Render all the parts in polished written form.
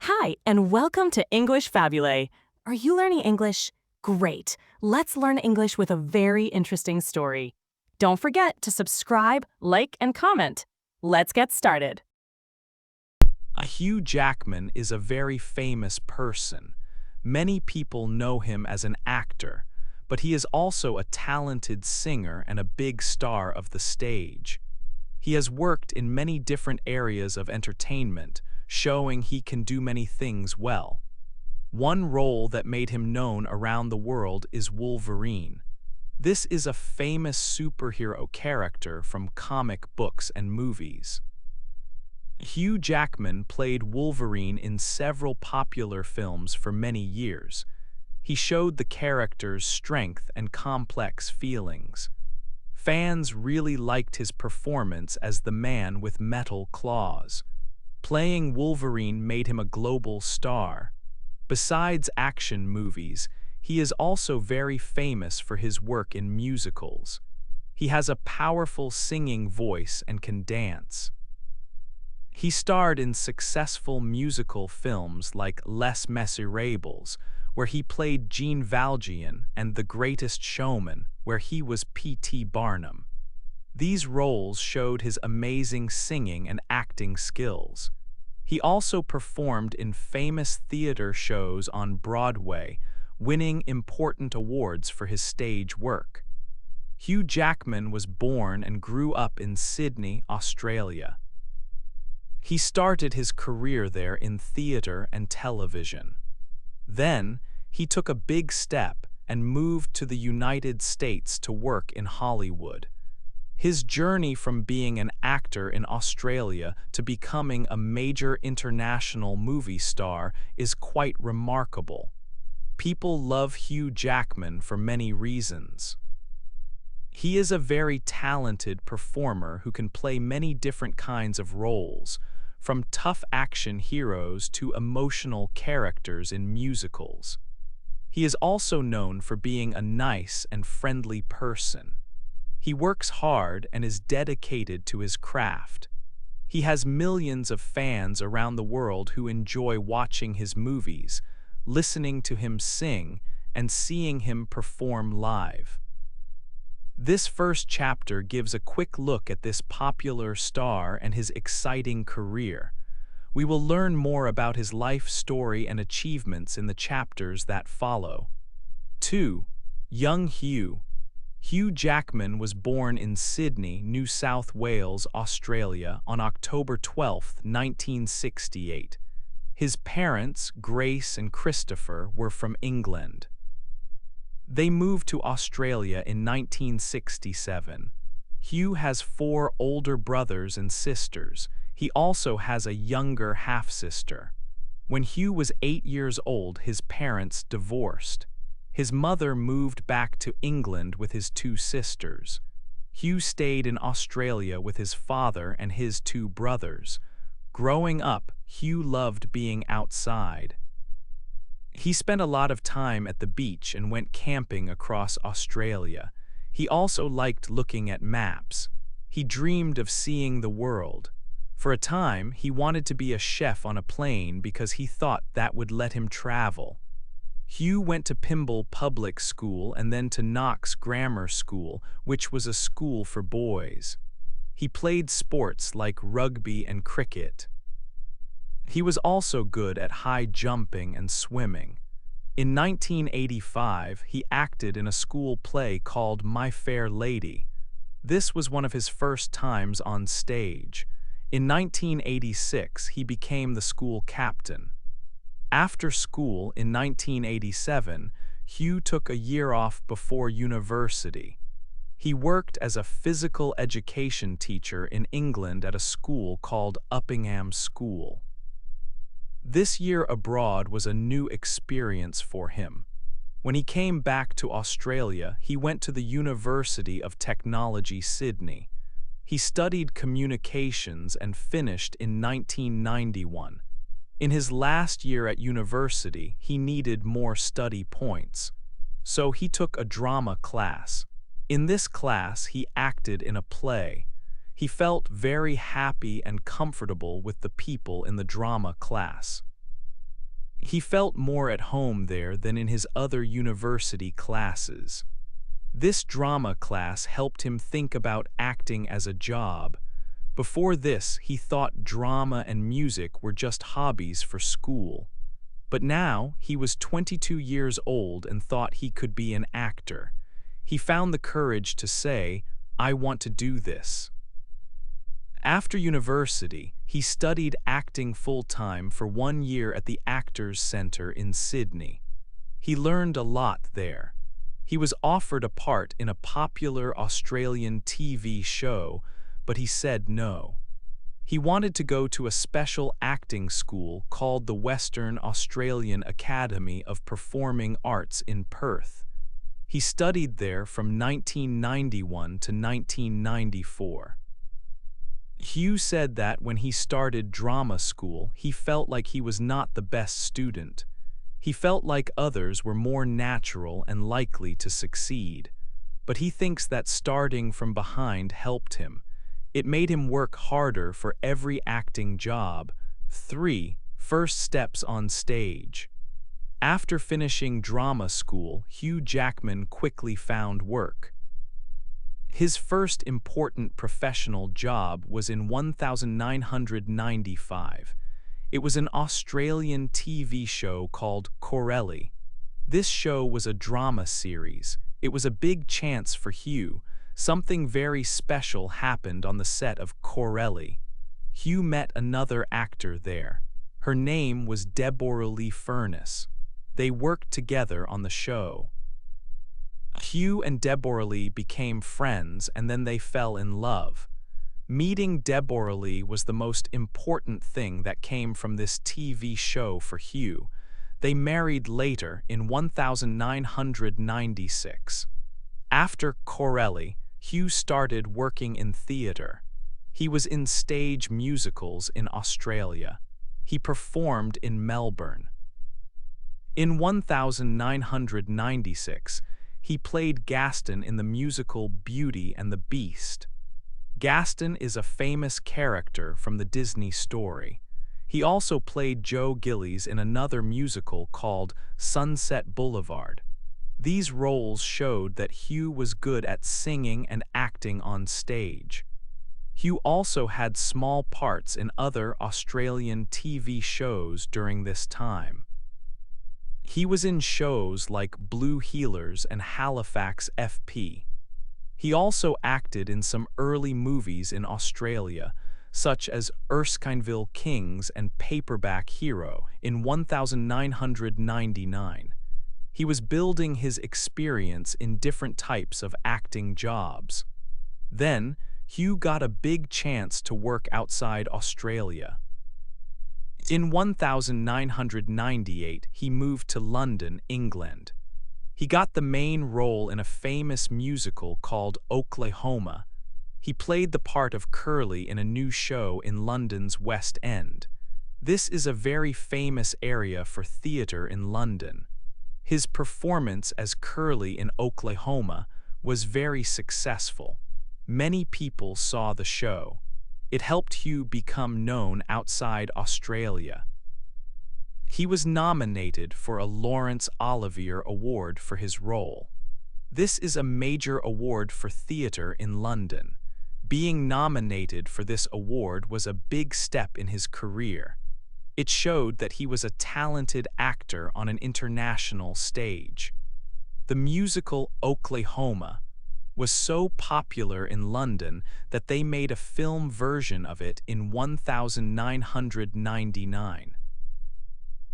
Hi, and welcome to English-Fabule. Are you learning English? Great. Let's learn English with a very interesting story. Don't forget to subscribe, like, and comment. Let's get started. Hugh Jackman is a very famous person. Many people know him as an actor, but he is also a talented singer and a big star of the stage. He has worked in many different areas of entertainment, showing he can do many things well. One role that made him known around the world is Wolverine. This is a famous superhero character from comic books and movies. Hugh Jackman played Wolverine in several popular films for many years. He showed the character's strength and complex feelings. Fans really liked his performance as the man with metal claws. Playing Wolverine made him a global star. Besides action movies, he is also very famous for his work in musicals. He has a powerful singing voice and can dance. He starred in successful musical films like Les Miserables, where he played Jean Valjean, and The Greatest Showman, where he was P.T. Barnum. These roles showed his amazing singing and acting skills. He also performed in famous theater shows on Broadway, winning important awards for his stage work. Hugh Jackman was born and grew up in Sydney, Australia. He started his career there in theater and television. Then, he took a big step and moved to the United States to work in Hollywood. His journey from being an actor in Australia to becoming a major international movie star is quite remarkable. People love Hugh Jackman for many reasons. He is a very talented performer who can play many different kinds of roles, from tough action heroes to emotional characters in musicals. He is also known for being a nice and friendly person. He works hard and is dedicated to his craft. He has millions of fans around the world who enjoy watching his movies, listening to him sing, and seeing him perform live. This first chapter gives a quick look at this popular star and his exciting career. We will learn more about his life story and achievements in the chapters that follow. 2. Young Hugh. Hugh Jackman was born in Sydney, New South Wales, Australia, on October 12, 1968. His parents, Grace and Christopher, were from England. They moved to Australia in 1967. Hugh has 4 older brothers and sisters. He also has a younger half-sister. When Hugh was 8 years old, his parents divorced. His mother moved back to England with his 2 sisters. Hugh stayed in Australia with his father and his 2 brothers. Growing up, Hugh loved being outside. He spent a lot of time at the beach and went camping across Australia. He also liked looking at maps. He dreamed of seeing the world. For a time, he wanted to be a chef on a plane because he thought that would let him travel. Hugh went to Pymble Public School and then to Knox Grammar School, which was a school for boys. He played sports like rugby and cricket. He was also good at high jumping and swimming. In 1985, he acted in a school play called My Fair Lady. This was one of his first times on stage. In 1986, he became the school captain. After school in 1987, Hugh took a year off before university. He worked as a physical education teacher in England at a school called Uppingham School. This year abroad was a new experience for him. When he came back to Australia, he went to the University of Technology, Sydney. He studied communications and finished in 1991. In his last year at university, he needed more study points. So he took a drama class. In this class, he acted in a play. He felt very happy and comfortable with the people in the drama class. He felt more at home there than in his other university classes. This drama class helped him think about acting as a job. Before this, he thought drama and music were just hobbies for school. But now, he was 22 years old and thought he could be an actor. He found the courage to say, "I want to do this." After university, he studied acting full-time for 1 year at the Actors Centre in Sydney. He learned a lot there. He was offered a part in a popular Australian TV show, but he said no. He wanted to go to a special acting school called the Western Australian Academy of Performing Arts in Perth. He studied there from 1991 to 1994. Hugh said that when he started drama school, he felt like he was not the best student. He felt like others were more natural and likely to succeed. But he thinks that starting from behind helped him. It made him work harder for every acting job. 3. First steps on stage. After finishing drama school, Hugh Jackman quickly found work. His first important professional job was in 1995. It was an Australian TV show called Corelli. This show was a drama series. It was a big chance for Hugh. Something very special happened on the set of Corelli. Hugh met another actor there. Her name was Deborah Lee Furness. They worked together on the show. Hugh and Deborah Lee became friends and then they fell in love. Meeting Deborah Lee was the most important thing that came from this TV show for Hugh. They married later in 1996. After Corelli, Hugh started working in theater. He was in stage musicals in Australia. He performed in Melbourne. In 1996, he played Gaston in the musical Beauty and the Beast. Gaston is a famous character from the Disney story. He also played Joe Gillies in another musical called Sunset Boulevard. These roles showed that Hugh was good at singing and acting on stage. Hugh also had small parts in other Australian TV shows during this time. He was in shows like Blue Heelers and Halifax FP. He also acted in some early movies in Australia, such as Erskineville Kings and Paperback Hero in 1999. He was building his experience in different types of acting jobs. Then, Hugh got a big chance to work outside Australia. In 1998, he moved to London, England. He got the main role in a famous musical called Oklahoma. He played the part of Curly in a new show in London's West End. This is a very famous area for theatre in London. His performance as Curly in Oklahoma was very successful. Many people saw the show. It helped Hugh become known outside Australia. He was nominated for a Laurence Olivier Award for his role. This is a major award for theatre in London. Being nominated for this award was a big step in his career. It showed that he was a talented actor on an international stage. The musical Oklahoma was so popular in London that they made a film version of it in 1999.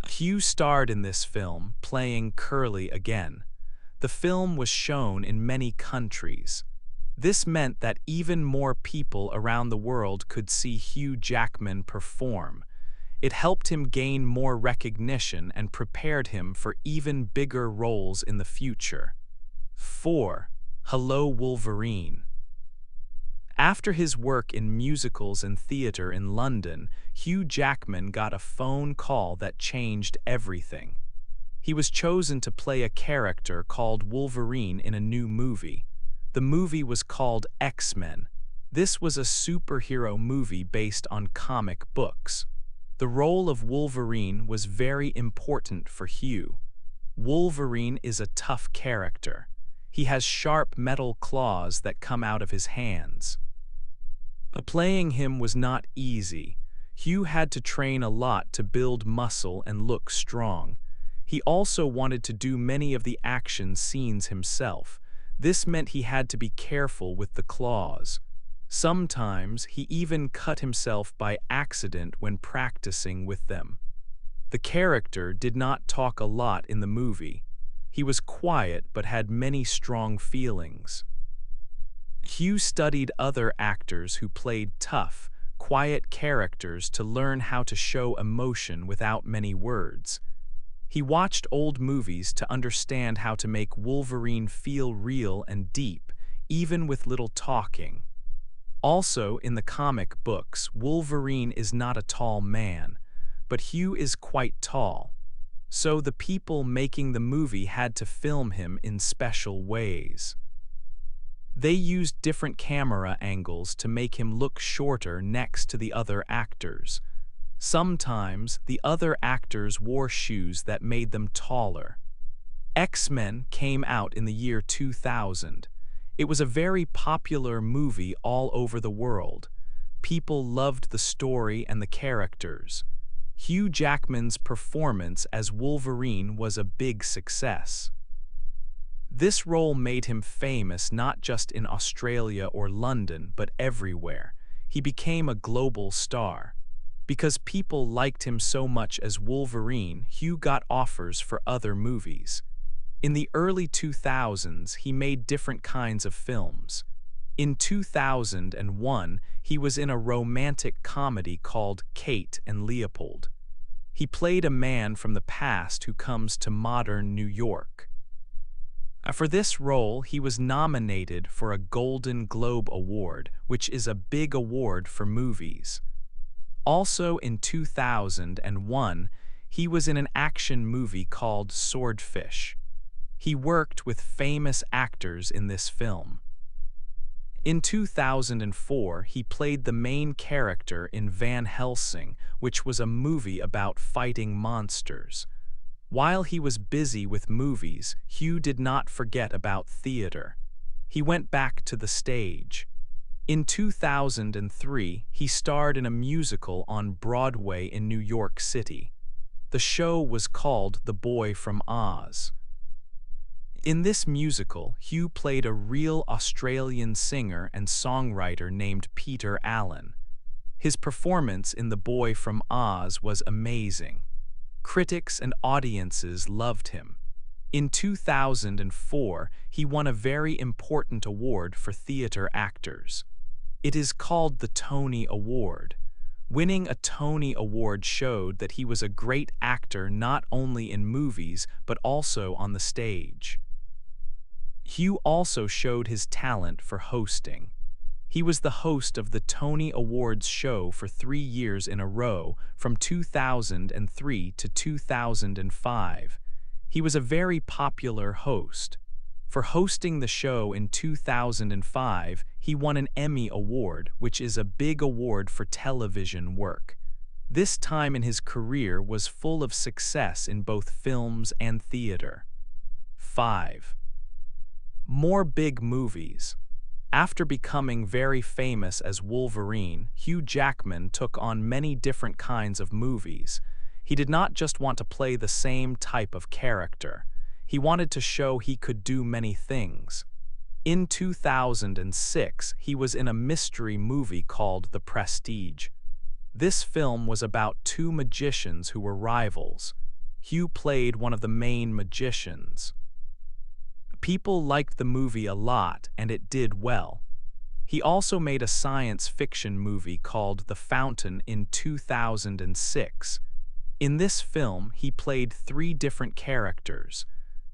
Hugh starred in this film, playing Curly again. The film was shown in many countries. This meant that even more people around the world could see Hugh Jackman perform. It helped him gain more recognition and prepared him for even bigger roles in the future. 4. Hello, Wolverine. After his work in musicals and theatre in London, Hugh Jackman got a phone call that changed everything. He was chosen to play a character called Wolverine in a new movie. The movie was called X-Men. This was a superhero movie based on comic books. The role of Wolverine was very important for Hugh. Wolverine is a tough character. He has sharp metal claws that come out of his hands. Playing him was not easy. Hugh had to train a lot to build muscle and look strong. He also wanted to do many of the action scenes himself. This meant he had to be careful with the claws. Sometimes he even cut himself by accident when practicing with them. The character did not talk a lot in the movie. He was quiet but had many strong feelings. Hugh studied other actors who played tough, quiet characters to learn how to show emotion without many words. He watched old movies to understand how to make Wolverine feel real and deep, even with little talking. Also, in the comic books, Wolverine is not a tall man, but Hugh is quite tall. So the people making the movie had to film him in special ways. They used different camera angles to make him look shorter next to the other actors. Sometimes the other actors wore shoes that made them taller. X-Men came out in the year 2000. It was a very popular movie all over the world. People loved the story and the characters. Hugh Jackman's performance as Wolverine was a big success. This role made him famous not just in Australia or London, but everywhere. He became a global star. Because people liked him so much as Wolverine, Hugh got offers for other movies. In the early 2000s, he made different kinds of films. In 2001, he was in a romantic comedy called Kate and Leopold. He played a man from the past who comes to modern New York. For this role, he was nominated for a Golden Globe Award, which is a big award for movies. Also in 2001, he was in an action movie called Swordfish. He worked with famous actors in this film. In 2004, he played the main character in Van Helsing, which was a movie about fighting monsters. While he was busy with movies, Hugh did not forget about theater. He went back to the stage. In 2003, he starred in a musical on Broadway in New York City. The show was called The Boy from Oz. In this musical, Hugh played a real Australian singer and songwriter named Peter Allen. His performance in The Boy from Oz was amazing. Critics and audiences loved him. In 2004, he won a very important award for theater actors. It is called the Tony Award. Winning a Tony Award showed that he was a great actor not only in movies but also on the stage. Hugh also showed his talent for hosting. He was the host of the Tony Awards show for 3 years in a row, from 2003 to 2005. He was a very popular host. For hosting the show in 2005, he won an Emmy Award, which is a big award for television work. This time in his career was full of success in both films and theater. 5. More big movies. After becoming very famous as Wolverine, Hugh Jackman took on many different kinds of movies. He did not just want to play the same type of character. He wanted to show he could do many things. In 2006, he was in a mystery movie called The Prestige. This film was about 2 magicians who were rivals. Hugh played one of the main magicians. People liked the movie a lot, and it did well. He also made a science fiction movie called The Fountain in 2006. In this film, he played 3 different characters.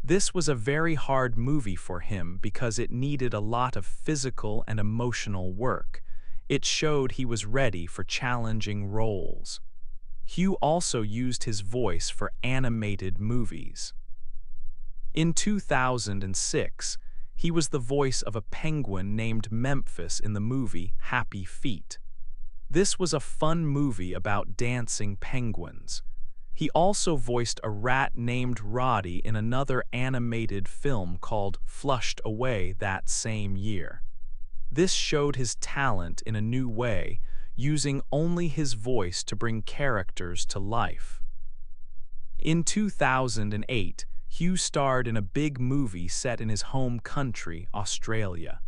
This was a very hard movie for him because it needed a lot of physical and emotional work. It showed he was ready for challenging roles. Hugh also used his voice for animated movies. In 2006, he was the voice of a penguin named Memphis in the movie Happy Feet. This was a fun movie about dancing penguins. He also voiced a rat named Roddy in another animated film called Flushed Away that same year. This showed his talent in a new way, using only his voice to bring characters to life. In 2008, Hugh starred in a big movie set in his home country, Australia.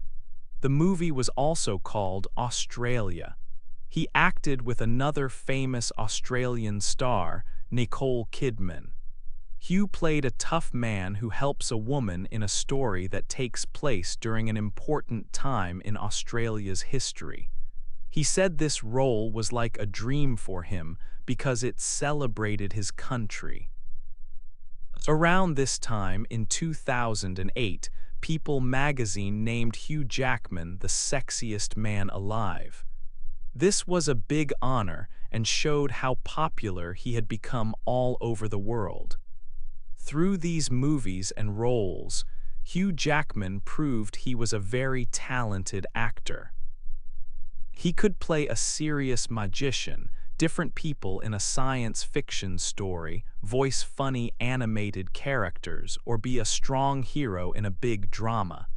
The movie was also called Australia. He acted with another famous Australian star, Nicole Kidman. Hugh played a tough man who helps a woman in a story that takes place during an important time in Australia's history. He said this role was like a dream for him because it celebrated his country. Around this time, in 2008, People magazine named Hugh Jackman the sexiest man alive. This was a big honor and showed how popular he had become all over the world. Through these movies and roles, Hugh Jackman proved he was a very talented actor. He could play a serious magician, different people in a science fiction story, voice funny animated characters, or be a strong hero in a big drama.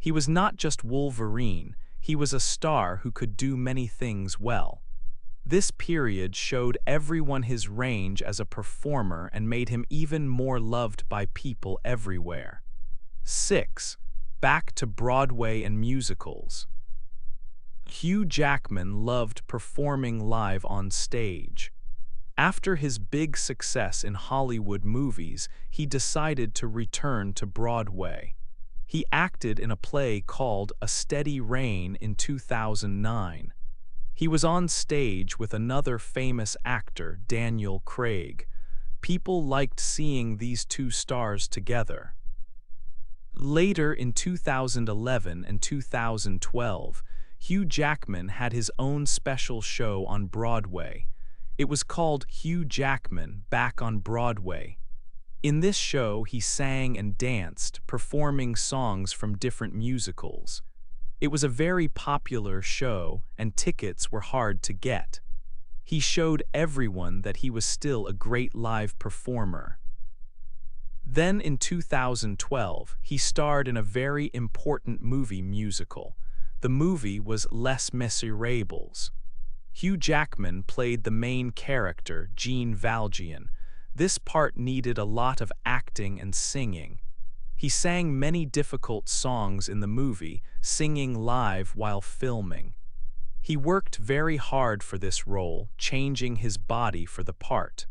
He was not just Wolverine, he was a star who could do many things well. This period showed everyone his range as a performer and made him even more loved by people everywhere. 6. Back to Broadway and musicals. Hugh Jackman loved performing live on stage. After his big success in Hollywood movies, he decided to return to Broadway. He acted in a play called A Steady Rain in 2009. He was on stage with another famous actor, Daniel Craig. People liked seeing these two stars together. Later in 2011 and 2012, Hugh Jackman had his own special show on Broadway. It was called Hugh Jackman Back on Broadway. In this show, he sang and danced, performing songs from different musicals. It was a very popular show, and tickets were hard to get. He showed everyone that he was still a great live performer. Then in 2012, he starred in a very important movie musical. The movie was Les Miserables. Hugh Jackman played the main character, Jean Valjean. This part needed a lot of acting and singing. He sang many difficult songs in the movie, singing live while filming. He worked very hard for this role, changing his body for the part.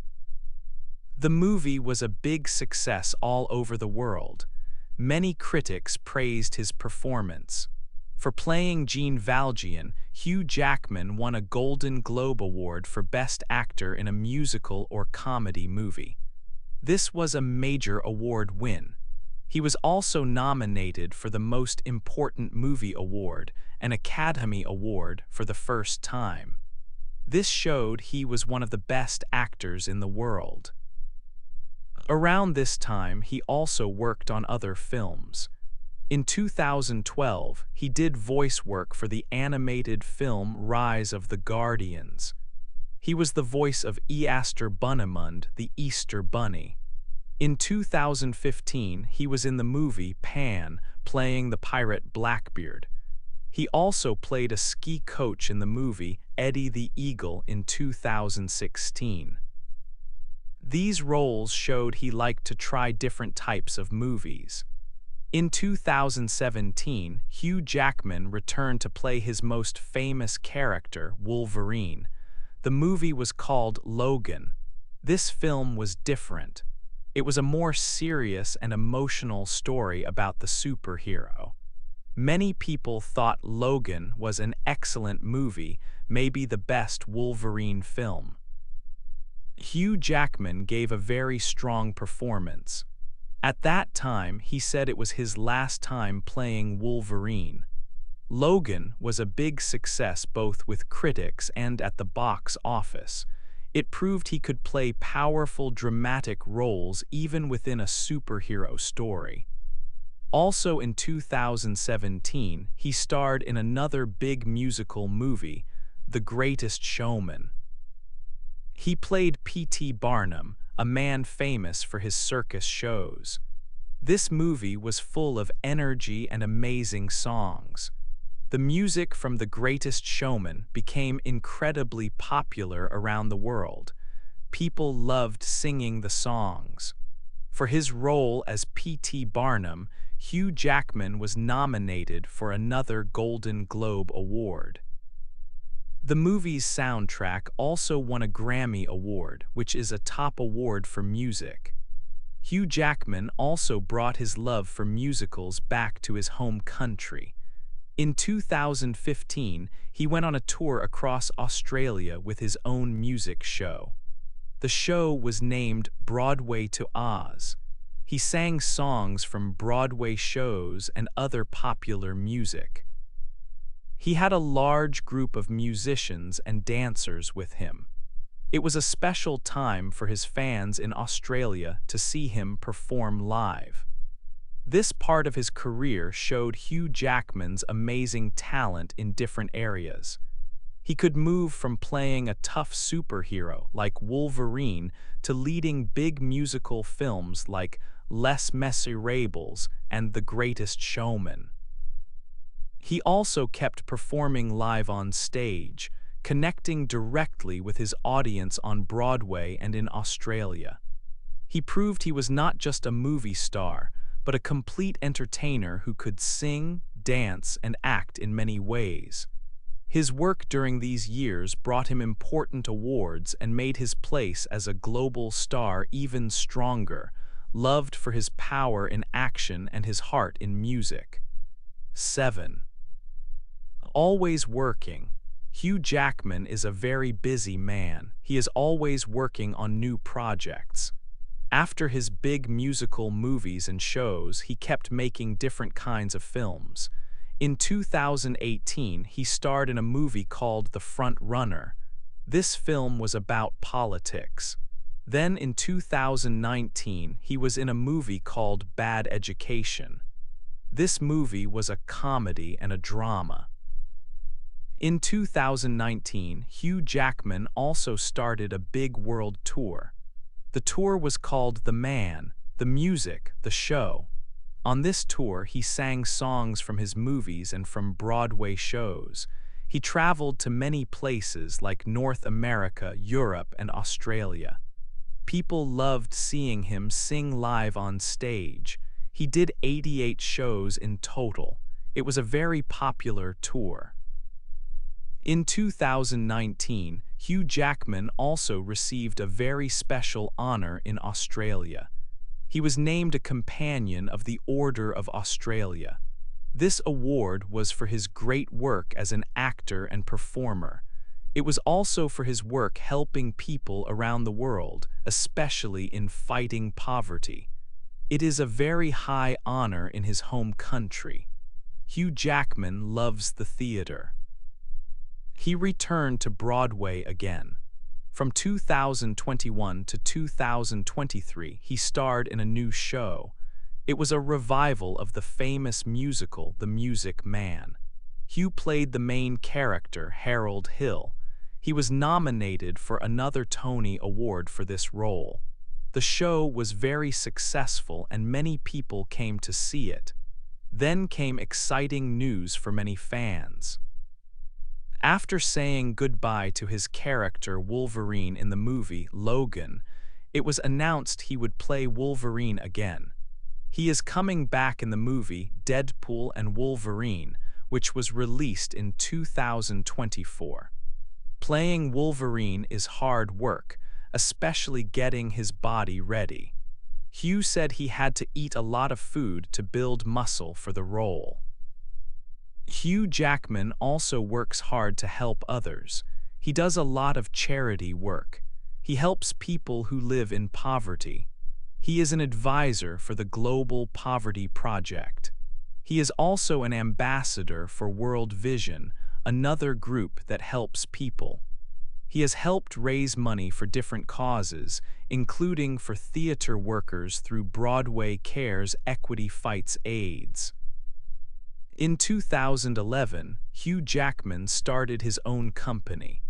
The movie was a big success all over the world. Many critics praised his performance. For playing Jean Valjean, Hugh Jackman won a Golden Globe Award for Best Actor in a Musical or Comedy Movie. This was a major award win. He was also nominated for the Most Important Movie Award, an Academy Award, for the first time. This showed he was one of the best actors in the world. Around this time, he also worked on other films. In 2012, he did voice work for the animated film Rise of the Guardians. He was the voice of Easter Bunnemund, the Easter Bunny. In 2015, he was in the movie Pan, playing the pirate Blackbeard. He also played a ski coach in the movie Eddie the Eagle in 2016. These roles showed he liked to try different types of movies. In 2017, Hugh Jackman returned to play his most famous character, Wolverine. The movie was called Logan. This film was different. It was a more serious and emotional story about the superhero. Many people thought Logan was an excellent movie, maybe the best Wolverine film. Hugh Jackman gave a very strong performance. At that time, he said it was his last time playing Wolverine. Logan was a big success both with critics and at the box office. It proved he could play powerful, dramatic roles even within a superhero story. Also in 2017, he starred in another big musical movie, The Greatest Showman. He played P.T. Barnum, a man famous for his circus shows. This movie was full of energy and amazing songs. The music from The Greatest Showman became incredibly popular around the world. People loved singing the songs. For his role as P.T. Barnum, Hugh Jackman was nominated for another Golden Globe Award. The movie's soundtrack also won a Grammy Award, which is a top award for music. Hugh Jackman also brought his love for musicals back to his home country. In 2015, he went on a tour across Australia with his own music show. The show was named Broadway to Oz. He sang songs from Broadway shows and other popular music. He had a large group of musicians and dancers with him. It was a special time for his fans in Australia to see him perform live. This part of his career showed Hugh Jackman's amazing talent in different areas. He could move from playing a tough superhero like Wolverine to leading big musical films like Les Miserables and The Greatest Showman. He also kept performing live on stage, connecting directly with his audience on Broadway and in Australia. He proved he was not just a movie star, but a complete entertainer who could sing, dance, and act in many ways. His work during these years brought him important awards and made his place as a global star even stronger, loved for his power in action and his heart in music. 7. Always working. Hugh Jackman is a very busy man. He is always working on new projects. After his big musical movies and shows, he kept making different kinds of films. In 2018, he starred in a movie called The Front Runner. This film was about politics. Then in 2019, he was in a movie called Bad Education. This movie was a comedy and a drama. In 2019, Hugh Jackman also started a big world tour. The tour was called The Man, the Music, the Show. On this tour, he sang songs from his movies and from Broadway shows. He traveled to many places like North America, Europe, and Australia. People loved seeing him sing live on stage. He did 88 shows in total. It was a very popular tour. In 2019, Hugh Jackman also received a very special honor in Australia. He was named a Companion of the Order of Australia. This award was for his great work as an actor and performer. It was also for his work helping people around the world, especially in fighting poverty. It is a very high honor in his home country. Hugh Jackman loves the theater. He returned to Broadway again. From 2021 to 2023, he starred in a new show. It was a revival of the famous musical The Music Man. Hugh played the main character, Harold Hill. He was nominated for another Tony Award for this role. The show was very successful and many people came to see it. Then came exciting news for many fans. After saying goodbye to his character Wolverine in the movie Logan, it was announced he would play Wolverine again. He is coming back in the movie Deadpool and Wolverine, which was released in 2024. Playing Wolverine is hard work, especially getting his body ready. Hugh said he had to eat a lot of food to build muscle for the role. Hugh Jackman also works hard to help others. He does a lot of charity work. He helps people who live in poverty. He is an advisor for the Global Poverty Project. He is also an ambassador for World Vision, another group that helps people. He has helped raise money for different causes, including for theater workers through Broadway Cares Equity Fights AIDS. In 2011, Hugh Jackman started his own company.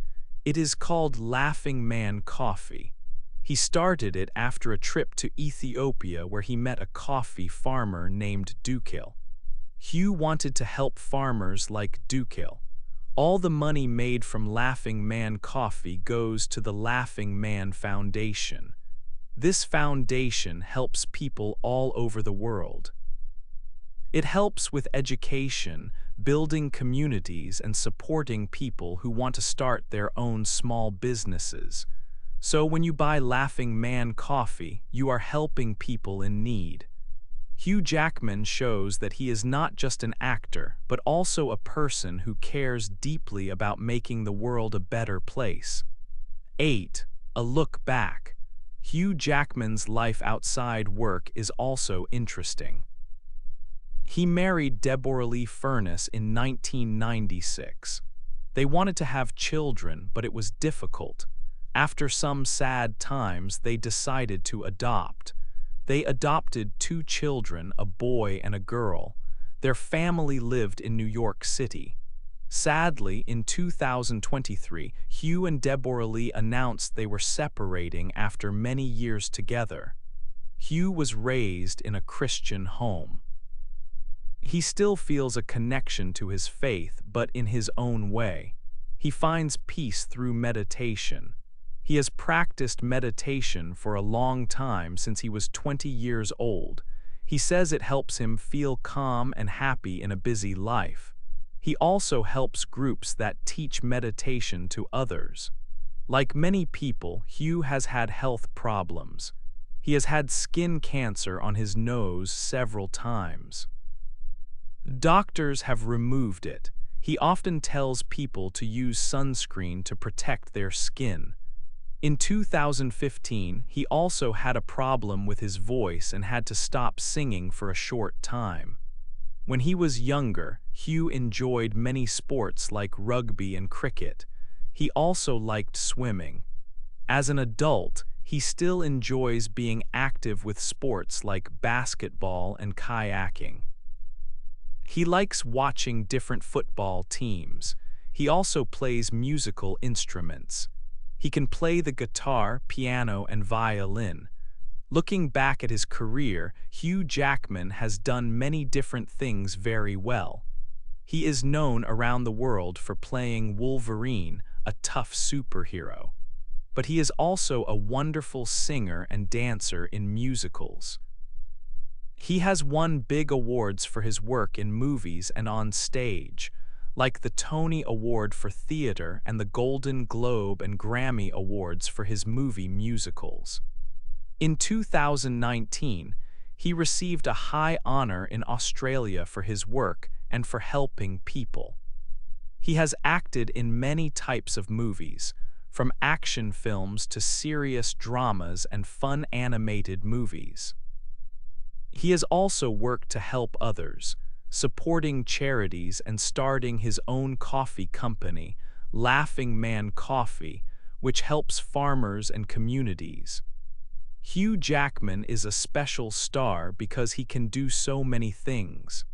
It is called Laughing Man Coffee. He started it after a trip to Ethiopia where he met a coffee farmer named Dukil. Hugh wanted to help farmers like Dukil. All the money made from Laughing Man Coffee goes to the Laughing Man Foundation. This foundation helps people all over the world. It helps with education, building communities, and supporting people who want to start their own small businesses. So when you buy Laughing Man Coffee, you are helping people in need. Hugh Jackman shows that he is not just an actor, but also a person who cares deeply about making the world a better place. 8. A look back. Hugh Jackman's life outside work is also interesting. He married Deborah Lee Furness in 1996. They wanted to have children, but it was difficult. After some sad times, they decided to adopt. They adopted 2 children, a boy and a girl. Their family lived in New York City. Sadly, in 2023, Hugh and Deborah Lee announced they were separating after many years together. Hugh was raised in a Christian home. He still feels a connection to his faith, but in his own way. He finds peace through meditation. He has practiced meditation for a long time since he was 20 years old. He says it helps him feel calm and happy in a busy life. He also helps groups that teach meditation to others. Like many people, Hugh has had health problems. He has had skin cancer on his nose several times. Doctors have removed it. He often tells people to use sunscreen to protect their skin. In 2015, he also had a problem with his voice and had to stop singing for a short time. When he was younger, Hugh enjoyed many sports like rugby and cricket. He also liked swimming. As an adult, he still enjoys being active with sports like basketball and kayaking. He likes watching different football teams. He also plays musical instruments. He can play the guitar, piano, and violin. Looking back at his career, Hugh Jackman has done many different things very well. He is known around the world for playing Wolverine, a tough superhero. But he is also a wonderful singer and dancer in musicals. He has won big awards for his work in movies and on stage, like the Tony Award for Theater and the Golden Globe and Grammy Awards for his movie musicals. In 2019, he received a high honor in Australia for his work and for helping people. He has acted in many types of movies, from action films to serious dramas and fun animated movies. He has also worked to help others, supporting charities and starting his own coffee company, Laughing Man Coffee, which helps farmers and communities. Hugh Jackman is a special star because he can do so many things.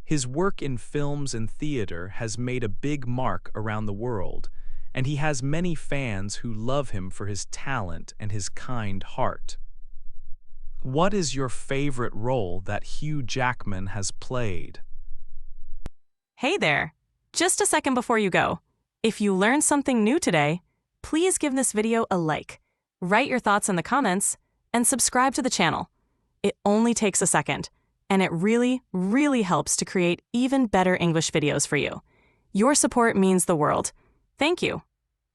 His work in films and theater has made a big mark around the world, and he has many fans who love him for his talent and his kind heart. What is your favorite role that Hugh Jackman has played? Hey there! Just a second before you go. If you learned something new today, please give this video a like, write your thoughts in the comments, and subscribe to the channel. It only takes a second, and it really, really helps to create even better English videos for you. Your support means the world. Thank you.